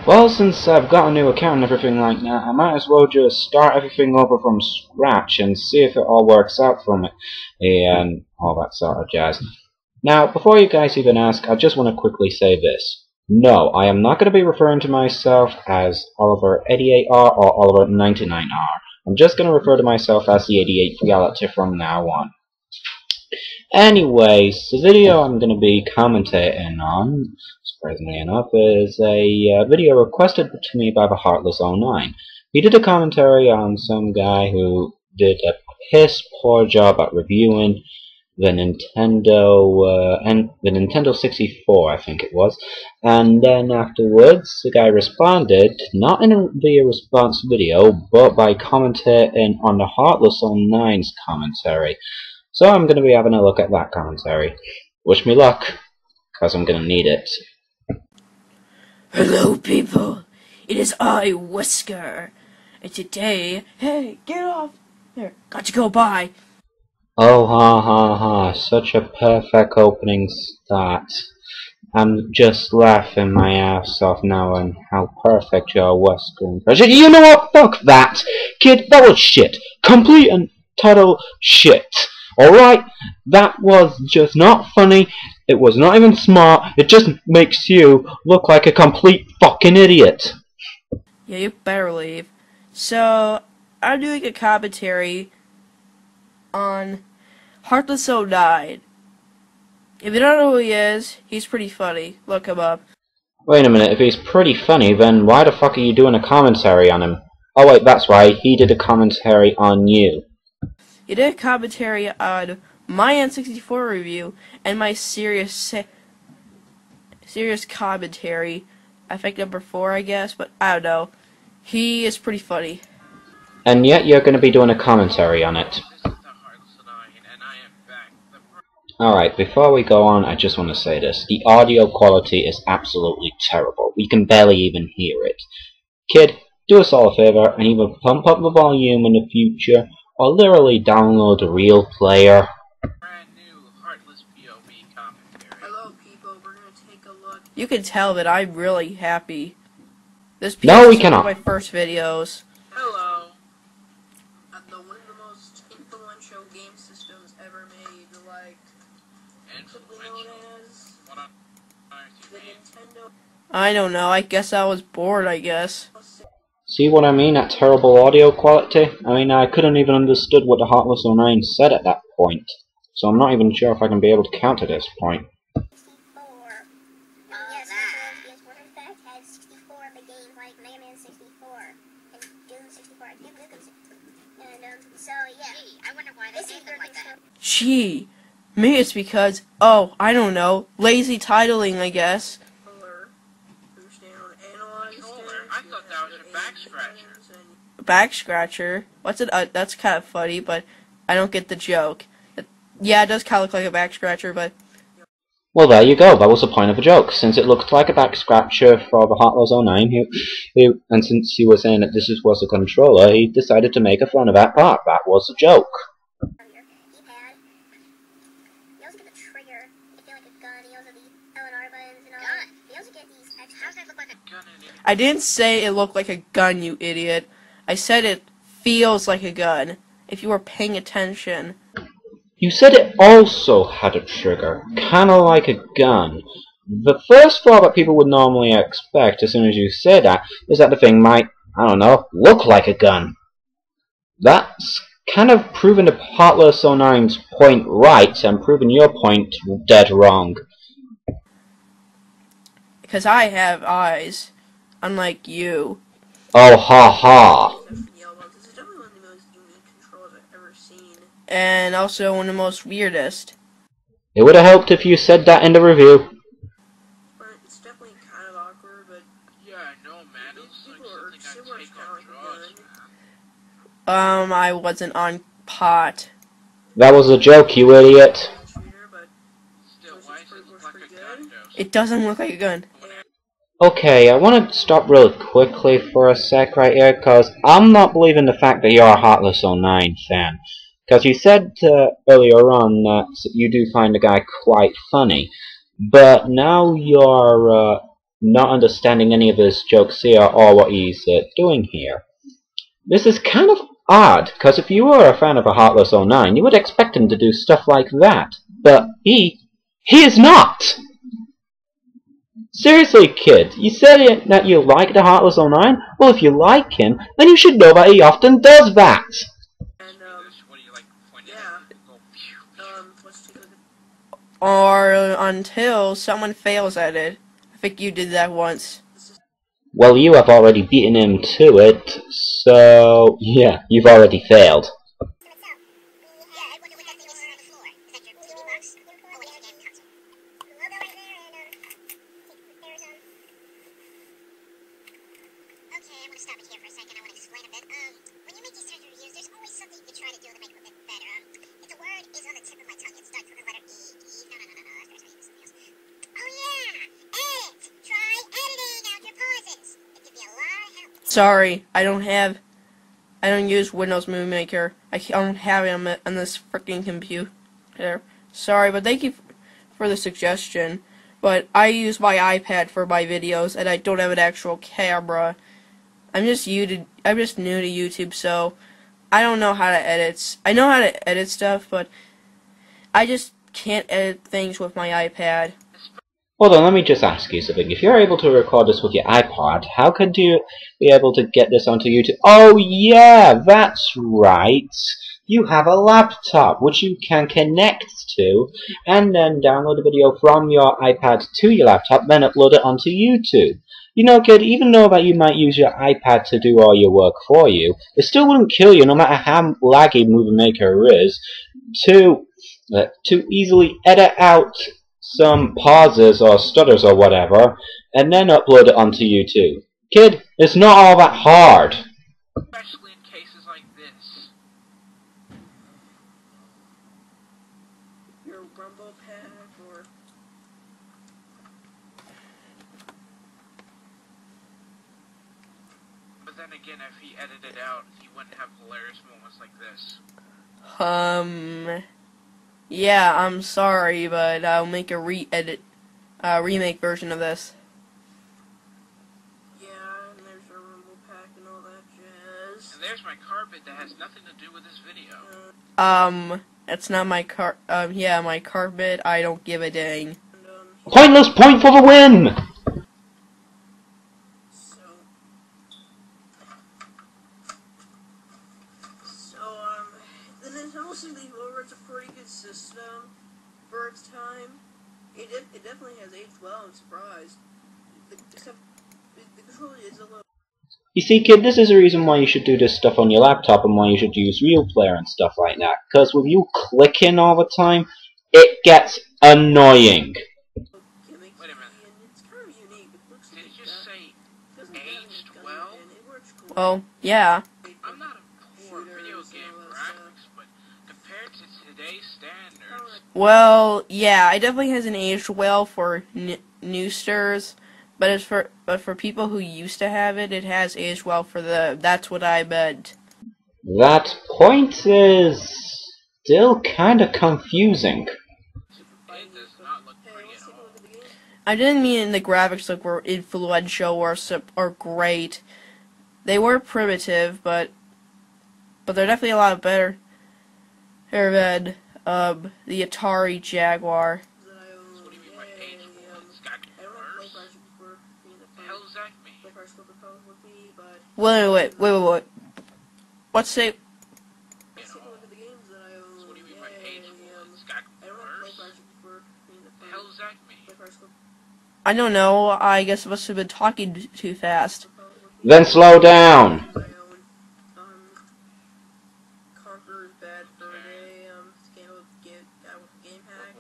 Well, since I've got a new account and everything like that, I might as well just start everything over from scratch and see if it all works out for me, and all that sort of jazz. Now, before you guys even ask, I just want to quickly say this. No, I am not going to be referring to myself as Oliver 88R or Oliver 99R. I'm just going to refer to myself as the 88th reality from now on. Anyways, the video I'm going to be commentating on, surprisingly enough, is a video requested to me by the Heartless09. He did a commentary on some guy who did a piss poor job at reviewing the Nintendo 64, I think it was, and then afterwards the guy responded, not in the response video, but by commentating on the Heartless09's commentary. So I'm going to be having a look at that commentary. Wish me luck, because I'm going to need it. Hello people, it is I, Whisker, and today, hey, get off, there, got to go by. Oh ha ha ha, such a perfect opening start. I'm just laughing my ass off now on how perfect your Whisker impression. You know what, fuck that! Kid, that was shit. Complete and total shit. Alright, that was just not funny, it was not even smart, it just makes you look like a complete fucking idiot. Yeah, you better leave. So, I'm doing a commentary on Heartless09. If you don't know who he is, he's pretty funny. Look him up. Wait a minute, if he's pretty funny, then why the fuck are you doing a commentary on him? Oh wait, that's right, he did a commentary on you. He did a commentary on my N64 review and my serious commentary. I think number 4, I guess, but I don't know. He is pretty funny. And yet you're going to be doing a commentary on it. Alright, before we go on, I just want to say this. The audio quality is absolutely terrible. We can barely even hear it. Kid, do us all a favor and either pump up the volume in the future or literally download a real player. Brand new Heartless POV commentary. Hello people, we're gonna take a look. You can tell that I'm really happy. This No, we is cannot. one of my first videos. Hello. One of the most influential game systems ever made, like I don't know, I guess I was bored, I guess. See what I mean, that terrible audio quality? I mean, I couldn't even understood what the Heartless09 said at that point. So I'm not even sure if I can be able to count at this point. Gee, maybe it's because, oh, I don't know, lazy titling, I guess. I thought that was a back scratcher. Back scratcher? What's it? That's kind of funny, but I don't get the joke. Yeah, it does kind of look like a back scratcher, but... Well, there you go. That was the point of the joke. Since it looked like a back scratcher for the Heartless09, and since he was saying that this was a controller, he decided to make a fun of that part. That was the joke. I didn't say it looked like a gun, you idiot. I said it feels like a gun, if you were paying attention. You said it also had a trigger, kinda like a gun. The first thought that people would normally expect as soon as you say that is that the thing might, I don't know, look like a gun. That's kind of proving the Heartless09's point right and proving your point dead wrong. Because I have eyes, unlike you. Oh ha ha. And also one of the most weirdest. It would have helped if you said that in the review. It's definitely kind of awkward, but... Yeah, I know, man. It was like something I'd take on drugs, man. I wasn't on pot. That was a joke, you idiot. Still, why does it look like a gun, though? It doesn't look like a gun. Okay, I want to stop really quickly for a sec right here, because I'm not believing the fact that you're a Heartless09 fan. Because you said earlier on that you do find the guy quite funny, but now you're not understanding any of his jokes here or what he's doing here. This is kind of odd, because if you were a fan of a Heartless 09, you would expect him to do stuff like that. But he is not! Seriously, kid, you said that you liked the Heartless 09? Well, if you like him, then you should know that he often does that! And, Or until someone fails at it. I think you did that once. Well, you have already beaten him to it, so yeah, you've already failed. Sorry, I don't use Windows Movie Maker. I don't have it on this freaking computer. Sorry, but thank you for the suggestion. But I use my iPad for my videos, and I don't have an actual camera. I'm just new to YouTube, so I don't know how to edit. I know how to edit stuff, but I just can't edit things with my iPad. Hold on, let me just ask you something. If you're able to record this with your iPod, how could you be able to get this onto YouTube? Oh yeah, that's right. You have a laptop which you can connect to and then download the video from your iPad to your laptop, then upload it onto YouTube. You know, kid, even though that you might use your iPad to do all your work for you, it still wouldn't kill you, no matter how laggy Movie Maker is, to easily edit out some pauses or stutters or whatever, and then upload it onto YouTube. Kid, it's not all that hard. especially in cases like this. Your Rumble Pack or... But then again, if he edited out, he wouldn't have hilarious moments like this. Yeah, I'm sorry, but I'll make a remake version of this. Yeah, and there's a Rumble Pack and all that jazz. And there's my carpet that has nothing to do with this video. It's not my yeah, my carpet, I don't give a dang. Pointless point for the win! The Nintendo 64, it's a pretty good system for its time. It definitely has aged well, I'm surprised. Except, the controller is a little... You see, kid, this is the reason why you should do this stuff on your laptop and why you should use Real Player and stuff like that. Because with you clicking all the time, it gets annoying. Wait a minute. It's kind of unique. It looks Did you just say aged well? Well, yeah. I'm not a poor video game graphics, but compared to today's standards... Well, yeah, it definitely hasn't aged well for newsters, but for people who used to have it, it has aged well for that's what I meant. That point is still kinda confusing. It does not look pretty at all. I didn't mean the graphics look were influential or great. They were primitive, but they're definitely a lot better than the Atari Jaguar. What do you mean by aged well? It's got to be worse. The hell does that mean? Wait. What's say? So what do you mean by aged well? It's got to be worse. The hell does that mean? I don't know. I guess I must have been talking too fast. Then slow down. Conqueror's Bad Fur Day, scandal with Game Hack,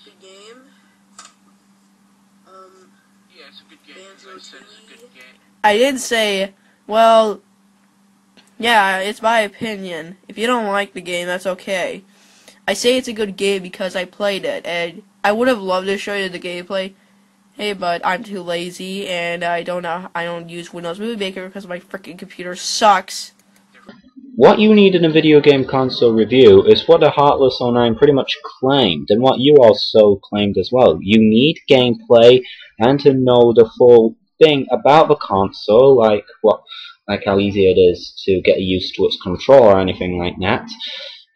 good game. Yeah, it's a good game. I said it's a good game. I did say, well, yeah, it's my opinion. If you don't like the game, that's okay. I say it's a good game because I played it, and I would have loved to show you the gameplay. Hey, but I'm too lazy, and I don't use Windows Movie Maker because my freaking computer sucks. What you need in a video game console review is what the Heartless 09 pretty much claimed, and what you also claimed as well. You need gameplay and to know the full thing about the console, like how easy it is to get used to its control or anything like that,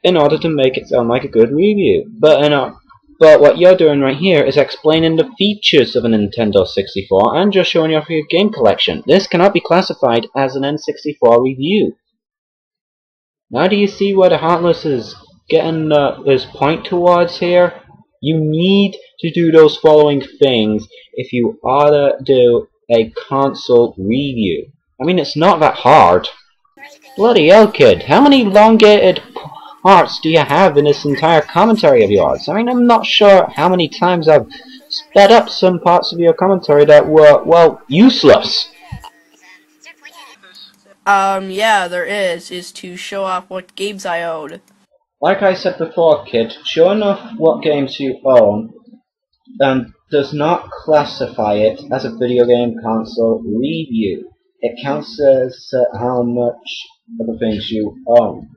in order to make it sound like a good review. But what you're doing right here is explaining the features of a Nintendo 64 and just showing off your game collection. This cannot be classified as an N64 review. Now do you see where the Heartless is getting his point towards here? You need to do those following things if you ought to do a console review. I mean, it's not that hard. Bloody hell, kid. How many elongated parts do you have in this entire commentary of yours? I mean, I'm not sure how many times I've sped up some parts of your commentary that were, well, useless. Yeah, there is to show off what games I own. Like I said before, kid, showing off what games you own does not classify it as a video game console review. It counts as how much of the things you own.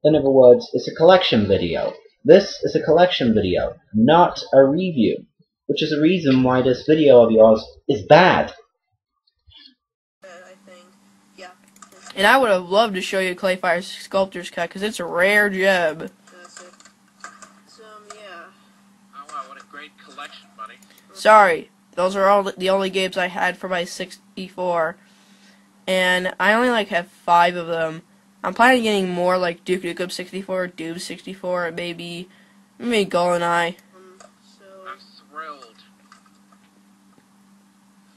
In other words, it's a collection video. This is a collection video, not a review, which is the reason why this video of yours is bad. I think, yeah. And I would have loved to show you Clayfire's Sculptor's Cut, because it's a rare gem. That's it. So, yeah. Oh wow, what a great collection, buddy. Sorry, those are all the only games I had for my 64. And I only have 5 of them. I'm planning on getting more like Duke Nukem 64, Doom 64, and maybe GoldenEye. So, I'm thrilled.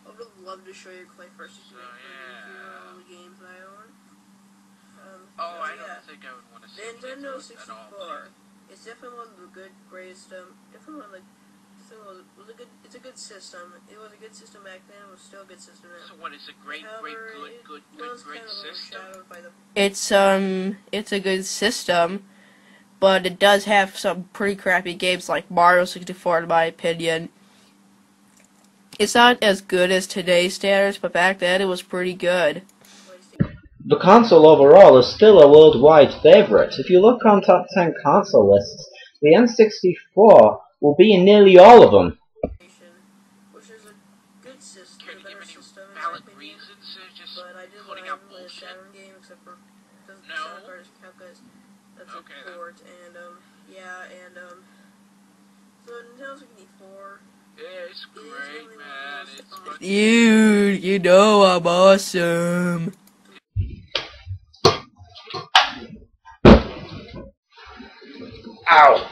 I would love to show you Clay first. So, yeah. All the games I own. Oh, so, I yeah. don't think I would want to see The Nintendo it at all. 64. It's definitely one of the greatest. Definitely one of it's a good system. It was a good system back then. It was still a good system now. So what is a great system? It's a good system, but it does have some pretty crappy games like Mario 64 in my opinion. It's not as good as today's standards, but back then it was pretty good. The console overall is still a worldwide favorite. If you look on top 10 console lists, the N64 will be in nearly all of them. Which is a good system, Can you a give better any system in my valid opinion. reasons just But I did putting like out the bullshit? Saturn game, except for doesn't No. sound hard as count because that's Okay, a port. And yeah, and so Nintendo 64. Yeah, it's great, man. It's fun. Dude, you know I'm awesome. Ow! Awesome,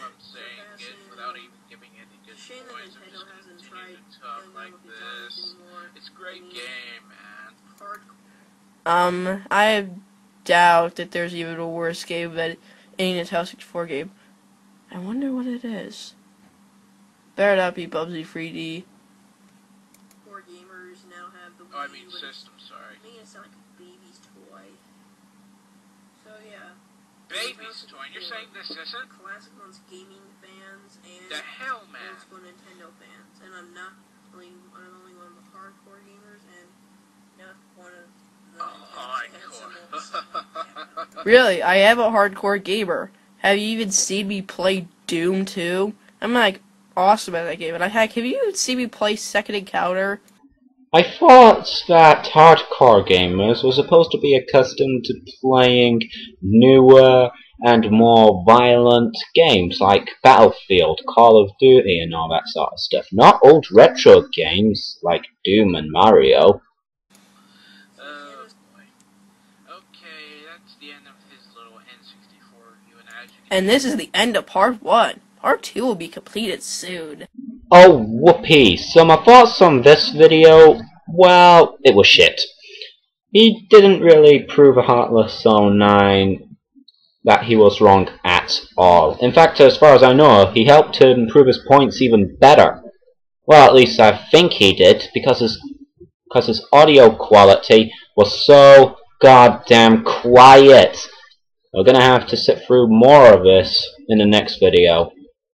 I'm saying it without even giving any good Shame that points. I'm Nintendo just hasn't continue tried to talk doing like that with the genres this. anymore. It's a great game, man. Hardcore. I doubt that there's even a worse game than any Nintendo 64 game. I wonder what it is. Better not be Bubsy 3D. Core gamers now have the Wii. Oh, I mean but system, sorry. it's making it sound like a baby's toy. So yeah. Baby's toy, and you're saying this isn't? Classic ones gaming fans and The hell, old man. school Nintendo fans. And I'm only one of the hardcore gamers and not one of the Hardcore. Really, I am a hardcore gamer. Have you even seen me play Doom 2? I'm awesome at that game. And have you even seen me play Second Encounter? I thought that hardcore gamers were supposed to be accustomed to playing newer and more violent games like Battlefield, Call of Duty and all that sort of stuff. Not old retro games like Doom and Mario. Oh boy. Okay, that's the end of his little N64 review, and as you can And this is the end of part 1. Part 2 will be completed soon. Oh, whoopee. So my thoughts on this video, well, it was shit. He didn't really prove a Heartless 09 that he was wrong at all. In fact, as far as I know, he helped to improve his points even better. Well, at least I think he did, because his audio quality was so goddamn quiet. We're gonna have to sit through more of this in the next video.